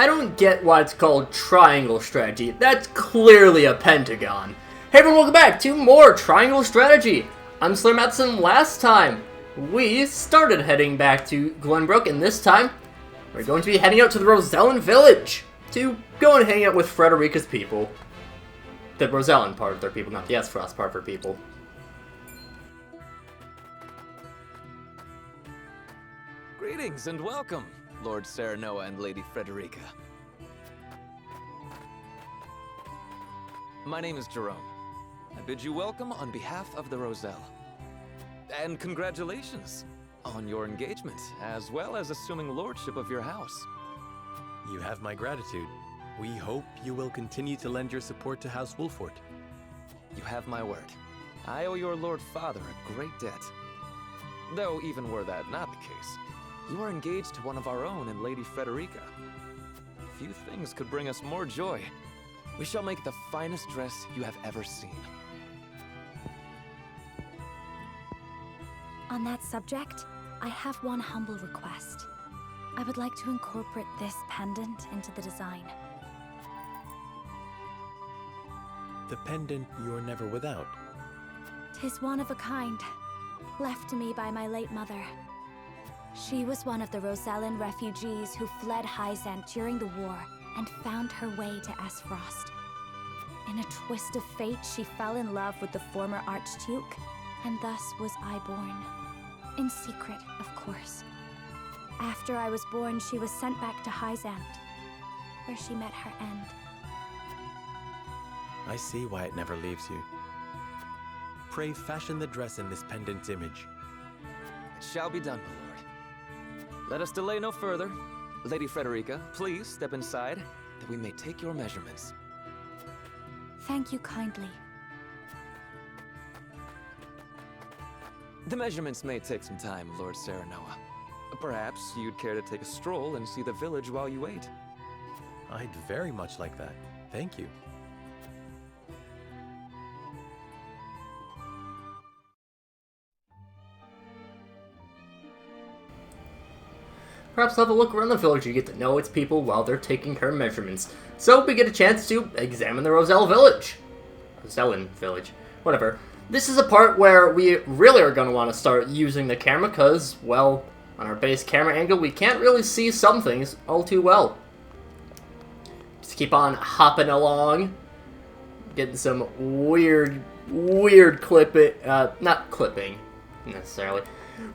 I don't get why it's called triangle strategy. That's clearly a pentagon. Hey everyone, welcome back to more triangle strategy. I'm SlayerMathis, and last time we started heading back to Glenbrook, and this time we're going to be heading out to the Rosellan Village to go and hang out with Frederica's people. The Rosellan part of their people, not the S-Frost part of her people. Greetings and welcome, Lord Serenoa and Lady Frederica. My name is Jerome. I bid you welcome on behalf of the Roselle. And congratulations on your engagement, as well as assuming lordship of your house. You have my gratitude. We hope you will continue to lend your support to House Wolfort. You have my word. I owe your Lord Father a great debt. Though even were that not the case, you are engaged to one of our own in Lady Frederica. Few things could bring us more joy. We shall make the finest dress you have ever seen. On that subject, I have one humble request. I would like to incorporate this pendant into the design. The pendant you're never without. 'Tis one of a kind, left to me by my late mother. She was one of the Rosellan refugees who fled Hyzant during the war and found her way to Esfrost. In a twist of fate, she fell in love with the former Archduke, and thus was I born. In secret, of course. After I was born, she was sent back to Hyzant, where she met her end. I see why it never leaves you. Pray fashion the dress in this pendant's image. It shall be done, my lord. Let us delay no further. Lady Frederica, please step inside, that we may take your measurements. Thank you kindly. The measurements may take some time, Lord Serenoa. Perhaps you'd care to take a stroll and see the village while you wait. I'd very much like that. Thank you. Perhaps have a look around the village and get to know its people while they're taking her measurements. So we get a chance to examine the Rosellan Village. Rosellan Village. Whatever. This is a part where we really are going to want to start using the camera because, well, on our base camera angle, we can't really see some things all too well. Just keep on hopping along. Getting some weird clipping. Not clipping, necessarily.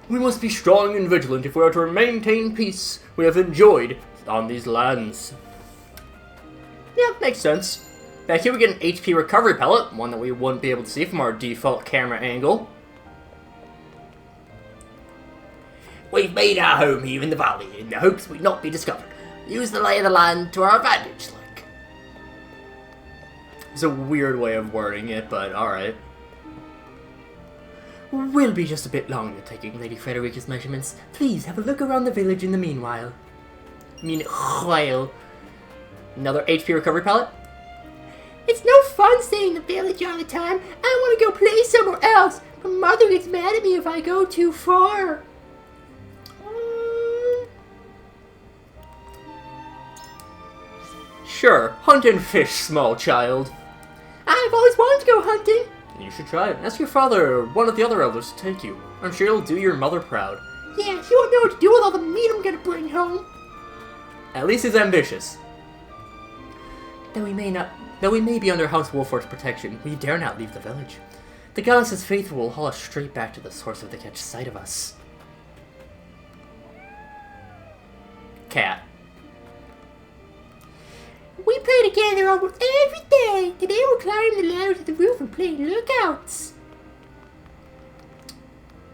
We must be strong and vigilant if we are to maintain peace we have enjoyed on these lands. Yeah, makes sense. Back here we get an HP recovery pellet, one that we wouldn't be able to see from our default camera angle. We've made our home here in the valley in the hopes we'd not be discovered. Use the lay of the land to our advantage, like. It's a weird way of wording it, but alright. We'll be just a bit longer taking Lady Frederica's measurements. Please have a look around the village in the meanwhile. Meanwhile. Another HP recovery pellet. It's no fun staying in the village all the time. I want to go play somewhere else. My mother gets mad at me if I go too far. Sure, hunt and fish, small child. I've always wanted to go hunting. You should try it. Ask your father or one of the other elders to take you. I'm sure it'll do your mother proud. Yeah, he won't know what to do with all the meat I'm gonna bring home. At least he's ambitious. Though we may be under House Wolfort's protection, we dare not leave the village. The goddess's faithful will haul us straight back to the source if they catch sight of us. Cat. We play together almost every day. Today we'll climb the ladder to the roof and play lookouts.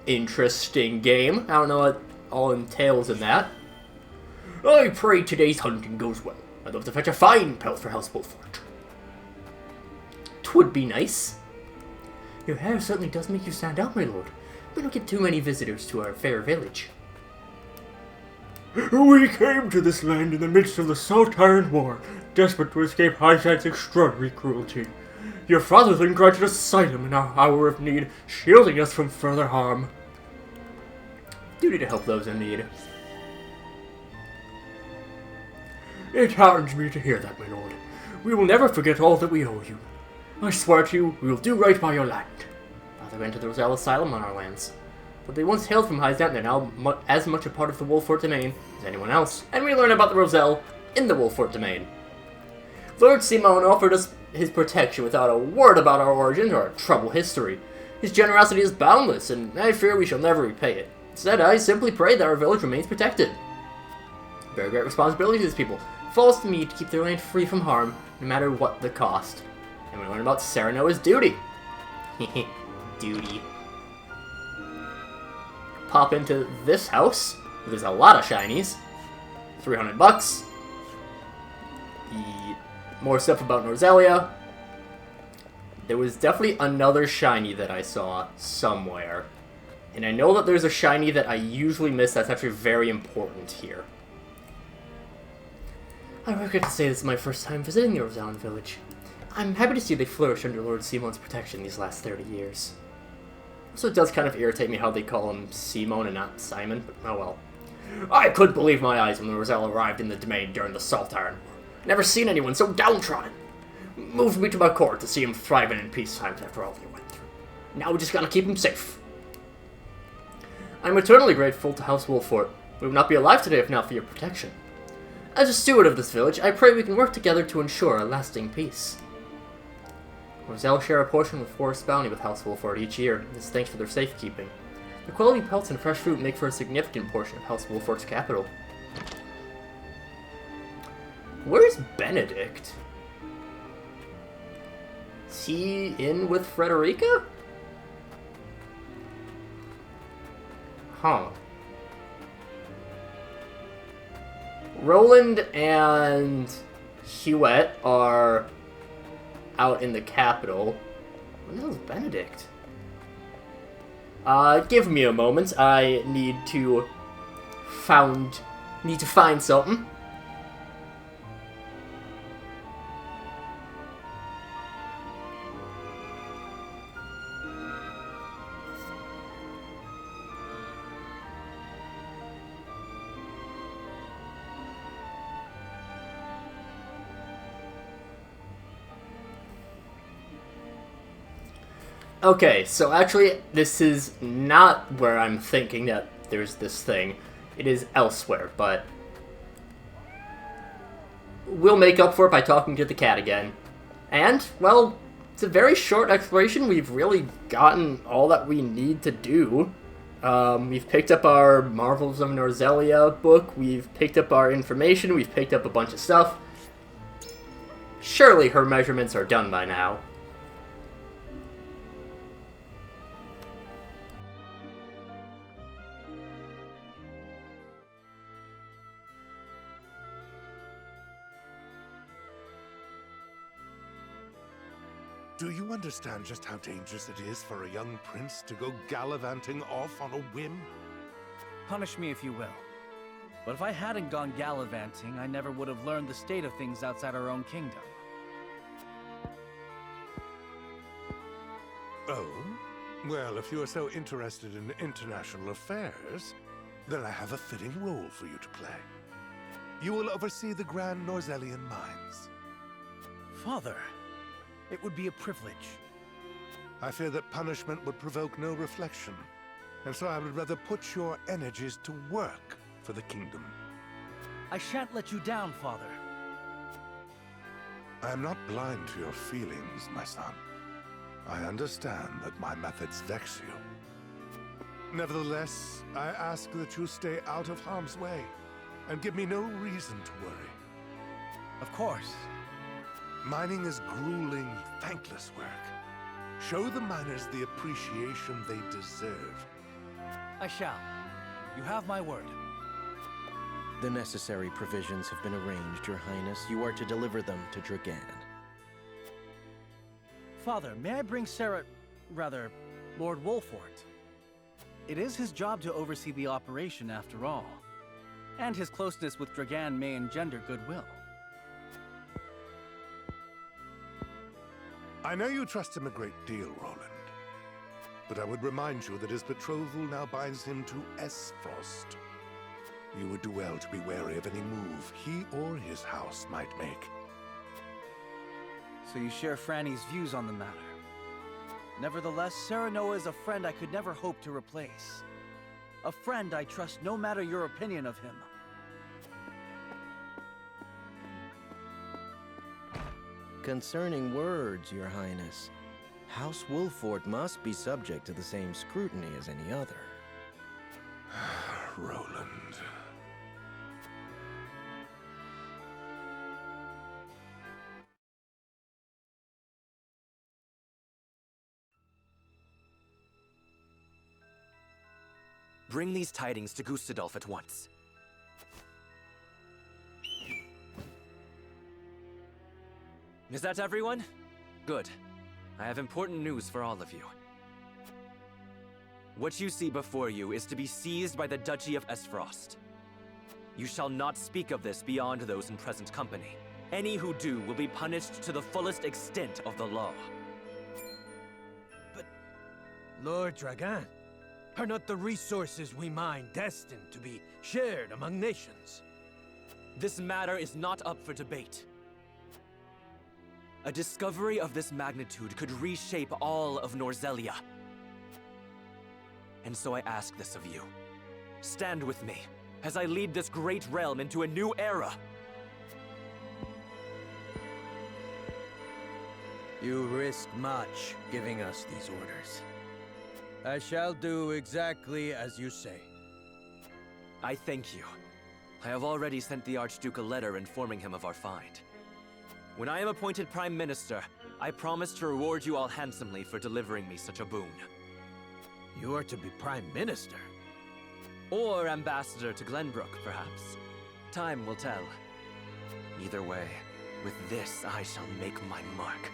Interesting game. I don't know what all entails in that. I pray today's hunting goes well. I'd love to fetch a fine pelt for House Wolfort. 'Twould be nice. Your hair certainly does make you stand out, my lord. We don't get too many visitors to our fair village. We came to this land in the midst of the Salt-Iron War, desperate to escape Hyzant's extraordinary cruelty. Your father then granted us asylum in our hour of need, shielding us from further harm. Duty to help those in need. It heartens me to hear that, my lord. We will never forget all that we owe you. I swear to you, we will do right by your land. Father went to the Roselle Asylum on our lands. But they once hailed from Hyzant, they're now as much a part of the Wolfort domain as anyone else, and we learn about the Roselle in the Wolfort domain. Lord Simon offered us his protection without a word about our origins or our troubled history. His generosity is boundless, and I fear we shall never repay it. Instead, I simply pray that our village remains protected. Very great responsibility to these people. It falls to me to keep their land free from harm, no matter what the cost. And we learn about Serenoa's duty. Duty. Pop into this house. There's a lot of shinies. $300. More stuff about Norzelia. There was definitely another shiny that I saw somewhere. And I know that there's a shiny that I usually miss that's actually very important here. I regret to say this is my first time visiting the Rosellan Village. I'm happy to see they flourish under Lord Simon's protection these last 30 years. So it does kind of irritate me how they call him Simon and not Simon, but oh well. I couldn't believe my eyes when the Roselle arrived in the domain during the Salt Iron War. Never seen anyone so downtrodden. Moved me to my court to see him thriving in peace times after all they went through. Now we just gotta keep him safe. I'm eternally grateful to House Wolfort. We would not be alive today if not for your protection. As a steward of this village, I pray we can work together to ensure a lasting peace. Roselle share a portion of Forest Bounty with House Wolfort each year, as thanks for their safekeeping. The quality pelts and fresh fruit make for a significant portion of House Wolfort's capital. Where's Benedict? Is he in with Frederica? Huh. Roland and Huette are out in the capital. Where the hell is Benedict? Give me a moment. I need to find something. Okay, so actually, this is not where I'm thinking that there's this thing. It is elsewhere, but we'll make up for it by talking to the cat again. And, well, it's a very short exploration. We've really gotten all that we need to do. We've picked up our Marvels of Norzelia book. We've picked up our information. We've picked up a bunch of stuff. Surely her measurements are done by now. Do you understand just how dangerous it is for a young prince to go gallivanting off on a whim? Punish me if you will. But if I hadn't gone gallivanting, I never would have learned the state of things outside our own kingdom. Oh? Well, if you are so interested in international affairs, then I have a fitting role for you to play. You will oversee the Grand Norzellian mines. Father, it would be a privilege. I fear that punishment would provoke no reflection, and so I would rather put your energies to work for the kingdom. I shan't let you down, Father. I am not blind to your feelings, my son. I understand that my methods vex you. Nevertheless, I ask that you stay out of harm's way, and give me no reason to worry. Of course. Mining is grueling, thankless work. Show the miners the appreciation they deserve. I shall. You have my word. The necessary provisions have been arranged, Your Highness. You are to deliver them to Dragan. Father, may I bring Lord Wolfort? It is his job to oversee the operation after all. And his closeness with Dragan may engender goodwill. I know you trust him a great deal, Roland. But I would remind you that his betrothal now binds him to Frost. You would do well to be wary of any move he or his house might make. So you share Franny's views on the matter. Nevertheless, Serenoa is a friend I could never hope to replace. A friend I trust no matter your opinion of him. Concerning words, Your Highness, House Wolfort must be subject to the same scrutiny as any other. Roland. Bring these tidings to Gustadolf at once. Is that everyone? Good. I have important news for all of you. What you see before you is to be seized by the Duchy of Esfrost. You shall not speak of this beyond those in present company. Any who do will be punished to the fullest extent of the law. But, Lord Dragan, are not the resources we mine destined to be shared among nations? This matter is not up for debate. A discovery of this magnitude could reshape all of Norzelia. And so I ask this of you. Stand with me as I lead this great realm into a new era. You risk much giving us these orders. I shall do exactly as you say. I thank you. I have already sent the Archduke a letter informing him of our find. When I am appointed Prime Minister, I promise to reward you all handsomely for delivering me such a boon. You are to be Prime Minister? Or Ambassador to Glenbrook, perhaps. Time will tell. Either way, with this I shall make my mark.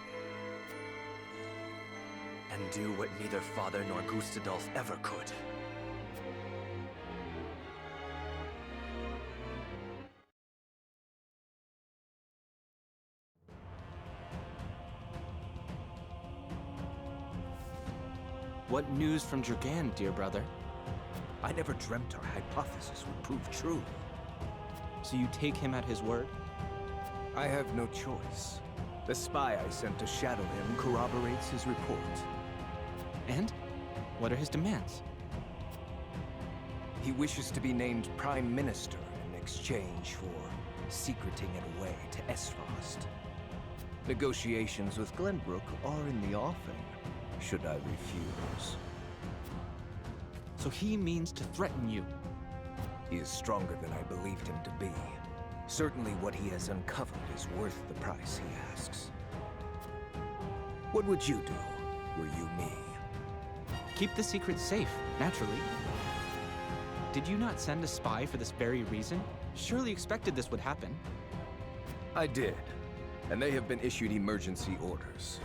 And do what neither Father nor Gustadolf ever could. What news from Dragan, dear brother? I never dreamt our hypothesis would prove true. So you take him at his word? I have no choice. The spy I sent to shadow him corroborates his report. And? What are his demands? He wishes to be named Prime Minister in exchange for secreting it away to Esfrost. Negotiations with Glenbrook are in the offing, should I refuse. So he means to threaten you? He is stronger than I believed him to be. Certainly what he has uncovered is worth the price he asks. What would you do, were you me? Keep the secret safe, naturally. Did you not send a spy for this very reason? Surely expected this would happen. I did, and they have been issued emergency orders.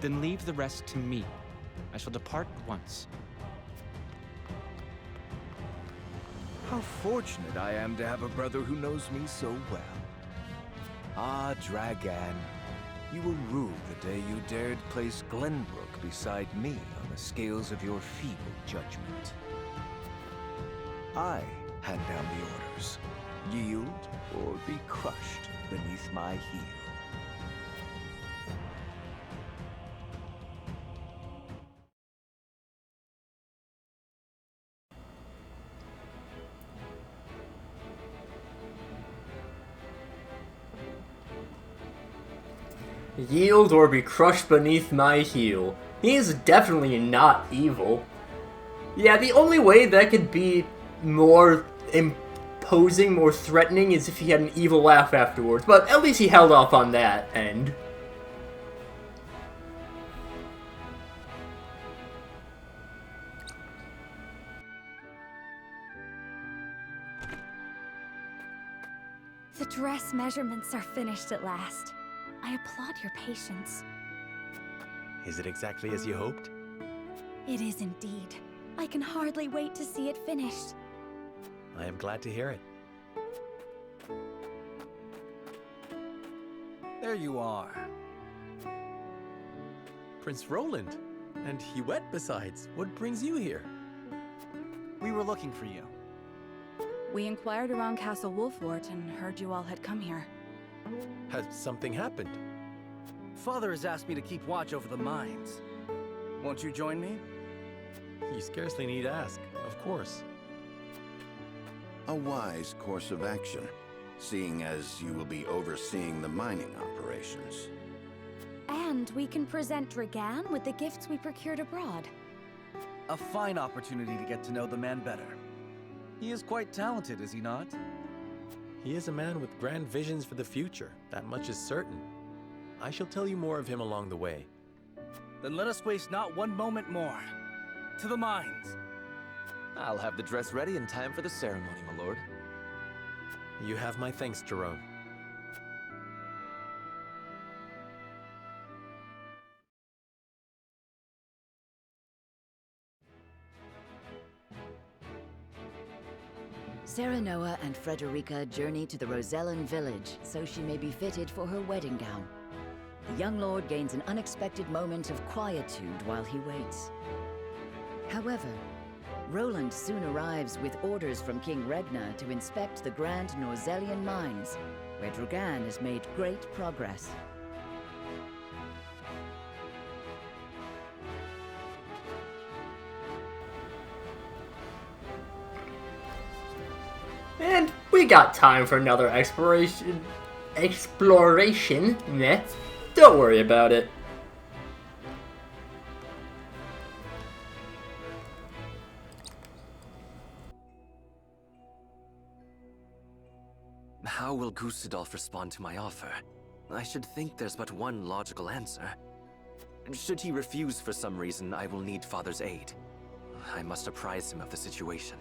Then leave the rest to me. I shall depart at once. How fortunate I am to have a brother who knows me so well. Ah, Dragan, you will rue the day you dared place Glenbrook beside me on the scales of your feeble judgment. I hand down the orders. Yield or be crushed beneath my heel. Yield or be crushed beneath my heel. He is definitely not evil. Yeah, the only way that could be more imposing, more threatening, is if he had an evil laugh afterwards, but at least he held off on that end. The dress measurements are finished at last. I applaud your patience. Is it exactly as you hoped? It is indeed. I can hardly wait to see it finished. I am glad to hear it. There you are. Prince Roland. And Huette besides. What brings you here? We were looking for you. We inquired around Castle Wolfort and heard you all had come here. Has something happened? Father has asked me to keep watch over the mines. Won't you join me? You scarcely need ask, of course. A wise course of action, seeing as you will be overseeing the mining operations. And we can present Dragan with the gifts we procured abroad. A fine opportunity to get to know the man better. He is quite talented, is he not? He is a man with grand visions for the future, that much is certain. I shall tell you more of him along the way. Then let us waste not one moment more. To the mines! I'll have the dress ready in time for the ceremony, my lord. You have my thanks, Jerome. Serenoa and Frederica journey to the Rosellan Village so she may be fitted for her wedding gown. The young lord gains an unexpected moment of quietude while he waits. However, Roland soon arrives with orders from King Regna to inspect the Grand Norzellian mines, where Dragan has made great progress. And we got time for another exploration. Meh. Don't worry about it. How will Gustadolf respond to my offer? I should think there's but one logical answer. Should he refuse for some reason, I will need Father's aid. I must apprise him of the situation.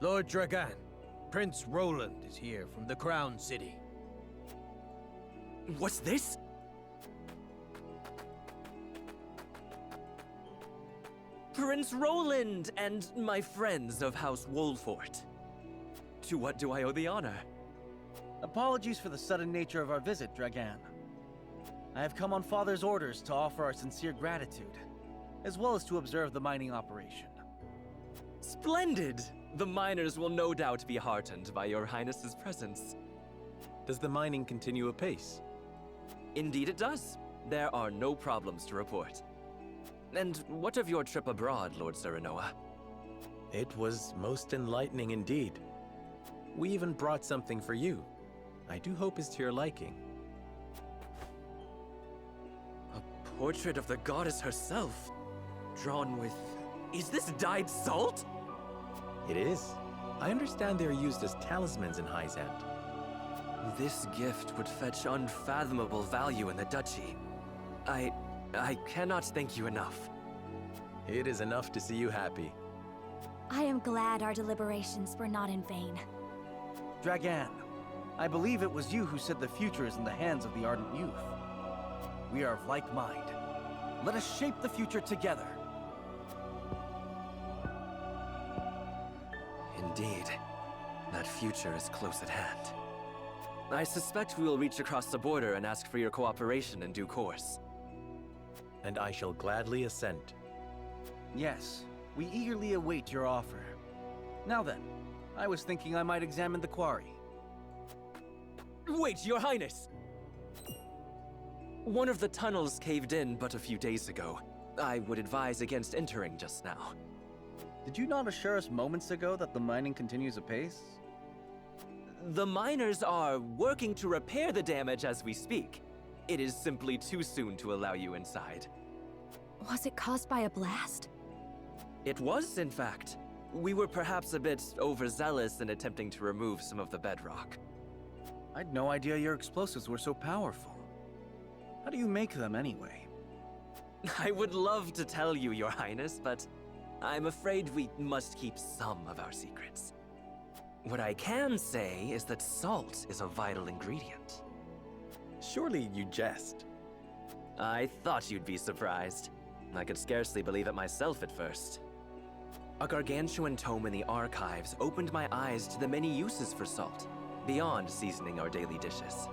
Lord Dragan, Prince Roland is here from the Crown City. What's this? Prince Roland and my friends of House Wolfort. To what do I owe the honor? Apologies for the sudden nature of our visit, Dragan. I have come on Father's orders to offer our sincere gratitude, as well as to observe the mining operation. Splendid! The miners will no doubt be heartened by your Highness's presence. Does the mining continue apace? Indeed it does. There are no problems to report. And what of your trip abroad, Lord Serenoa? It was most enlightening indeed. We even brought something for you. I do hope it's to your liking. A portrait of the goddess herself, drawn with... Is this dyed salt? It is. I understand they are used as talismans in Hyzant. This gift would fetch unfathomable value in the duchy. I cannot thank you enough. It is enough to see you happy. I am glad our deliberations were not in vain. Dragan, I believe it was you who said the future is in the hands of the ardent youth. We are of like mind. Let us shape the future together. Indeed. That future is close at hand. I suspect we will reach across the border and ask for your cooperation in due course. And I shall gladly assent. Yes, we eagerly await your offer. Now then, I was thinking I might examine the quarry. Wait, Your Highness! One of the tunnels caved in but a few days ago. I would advise against entering just now. Did you not assure us moments ago that the mining continues apace? The miners are working to repair the damage as we speak. It is simply too soon to allow you inside. Was it caused by a blast? It was, in fact. We were perhaps a bit overzealous in attempting to remove some of the bedrock. I'd no idea your explosives were so powerful. How do you make them anyway? I would love to tell you, Your Highness, but I'm afraid we must keep some of our secrets. What I can say is that salt is a vital ingredient. Surely you jest. I thought you'd be surprised. I could scarcely believe it myself at first. A gargantuan tome in the archives opened my eyes to the many uses for salt, beyond seasoning our daily dishes.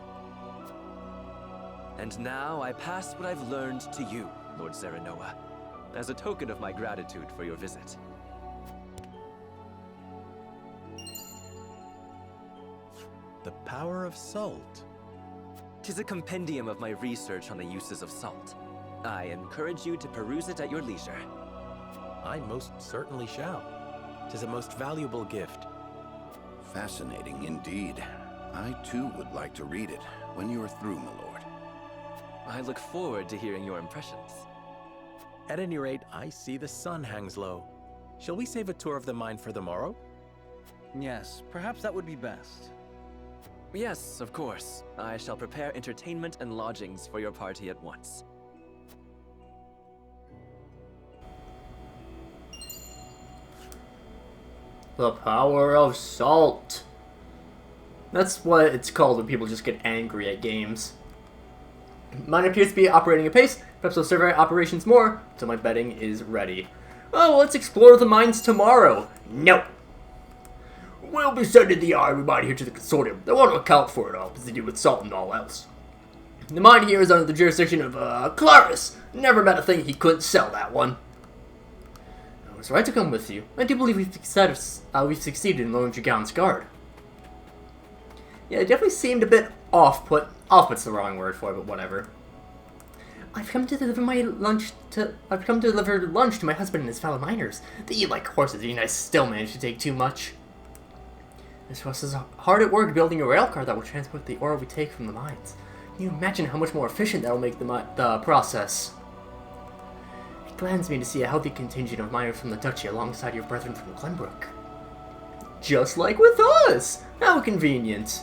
And now I pass what I've learned to you, Lord Serenoa, as a token of my gratitude for your visit. The power of salt. 'Tis a compendium of my research on the uses of salt. I encourage you to peruse it at your leisure. I most certainly shall. 'Tis a most valuable gift. Fascinating indeed. I too would like to read it when you are through, my lord. I look forward to hearing your impressions. At any rate, I see the sun hangs low. Shall we save a tour of the mine for the morrow? Yes, perhaps that would be best. Yes, of course. I shall prepare entertainment and lodgings for your party at once. The power of salt. That's what it's called when people just get angry at games. Mine appears to be operating apace. Perhaps I'll survey operations more until my betting is ready. Oh, well, let's explore the mines tomorrow. No. We'll be sending the iron mine here to the consortium. They want to account for it all, as they do with salt and all else. The mine here is under the jurisdiction of, Claris. Never met a thing he couldn't sell, that one. I was right to come with you. I do believe we've succeeded in lowering Dragon's guard. Yeah, it definitely seemed a bit off-put. Off-put's the wrong word for it, but whatever. I've come to deliver lunch to my husband and his fellow miners. They eat like horses, and I still manage to take too much. This Russ is hard at work building a rail car that will transport the ore we take from the mines. Can you imagine how much more efficient that will make the process? It gladdens me to see a healthy contingent of miners from the Duchy alongside your brethren from Glenbrook. Just like with us! How convenient.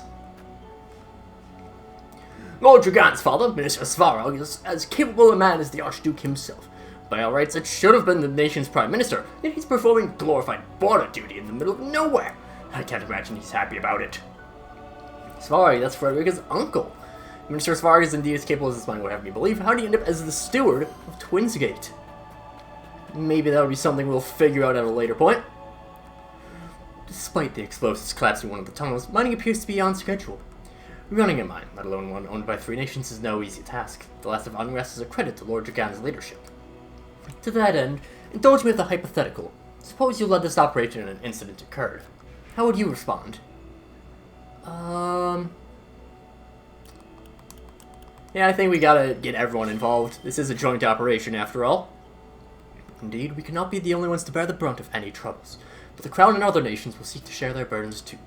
Lord Dragan's father, Minister Svarog, is as capable a man as the Archduke himself. By all rights, it should have been the nation's prime minister, yet he's performing glorified border duty in the middle of nowhere. I can't imagine he's happy about it. Svarog, that's Frederica's uncle. Minister Svarog is indeed as capable as his mind would have me believe. How do you end up as the steward of Twinsgate? Maybe that'll be something we'll figure out at a later point. Despite the explosives collapsing one of the tunnels, mining appears to be on schedule. Running a mine, let alone one owned by 3 nations, is no easy task. The last of unrest is a credit to Lord Dragan's leadership. To that end, indulge me with a hypothetical. Suppose you led this operation and an incident occurred. How would you respond? Yeah, I think we gotta get everyone involved. This is a joint operation, after all. Indeed, we cannot be the only ones to bear the brunt of any troubles, but the Crown and other nations will seek to share their burdens too.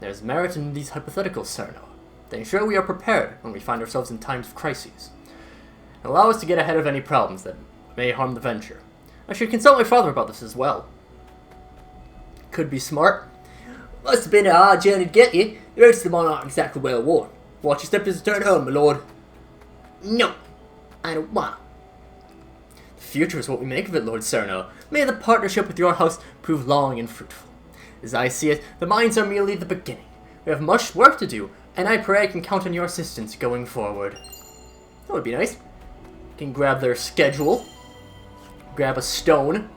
There's merit in these hypotheticals, Serno. They ensure we are prepared when we find ourselves in times of crises, and allow us to get ahead of any problems that may harm the venture. I should consult my father about this as well. Could be smart. Must have been a hard journey to get you. The roads to the mine aren't exactly well worn. Watch your step as you turn home, my lord. No, I don't want. The future is what we make of it, Lord Serno. May the partnership with your house prove long and fruitful. As I see it, the mines are merely the beginning. We have much work to do, and I pray I can count on your assistance going forward. That would be nice. Can grab their schedule. Grab a stone.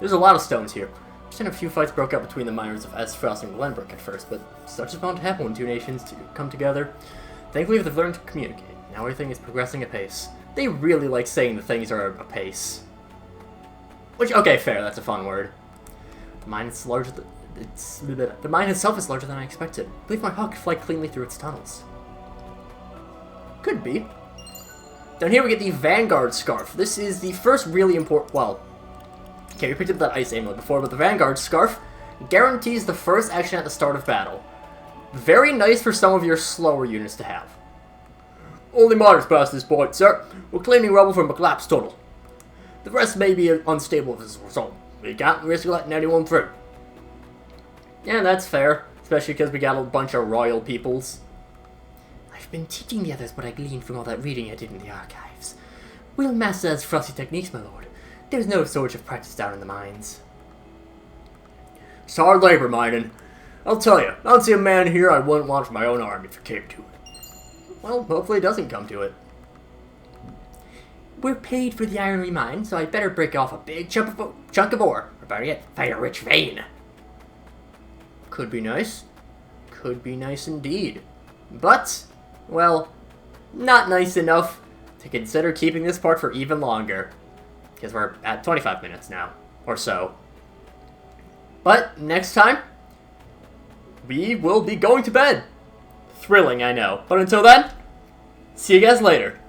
There's a lot of stones here. Just a few fights broke out between the miners of Esfrost and Glenbrook at first, but such is bound to happen when 2 nations come together. Thankfully, they've learned to communicate. Now everything is progressing apace. They really like saying that things are apace. Which, okay, fair, that's a fun word. The mine is larger than... The mine itself is larger than I expected. I believe my hawk could fly cleanly through its tunnels. Could be. Down here we get the Vanguard Scarf. This is the first really important... Well, okay, we picked up that ice amulet before, but the Vanguard Scarf guarantees the first action at the start of battle. Very nice for some of your slower units to have. Only miners past this point, sir. We're cleaning rubble from a collapsed tunnel. The rest may be unstable as a result. We can't risk letting anyone through. Yeah, that's fair. Especially because we got a bunch of royal peoples. I've been teaching the others what I gleaned from all that reading I did in the archives. We'll master as frosty techniques, my lord. There's no shortage of practice down in the mines. It's hard labor, mining. I'll tell you, I don't see a man here I wouldn't want for my own army if it came to it. Well, hopefully it doesn't come to it. We're paid for the iron we mine, so I'd better break off a big chunk of ore, or better yet, find a rich vein. Could be nice. Could be nice indeed. But, well, not nice enough to consider keeping this part for even longer. Because we're at 25 minutes now, or so. But, next time, we will be going to bed. Thrilling, I know. But until then, see you guys later.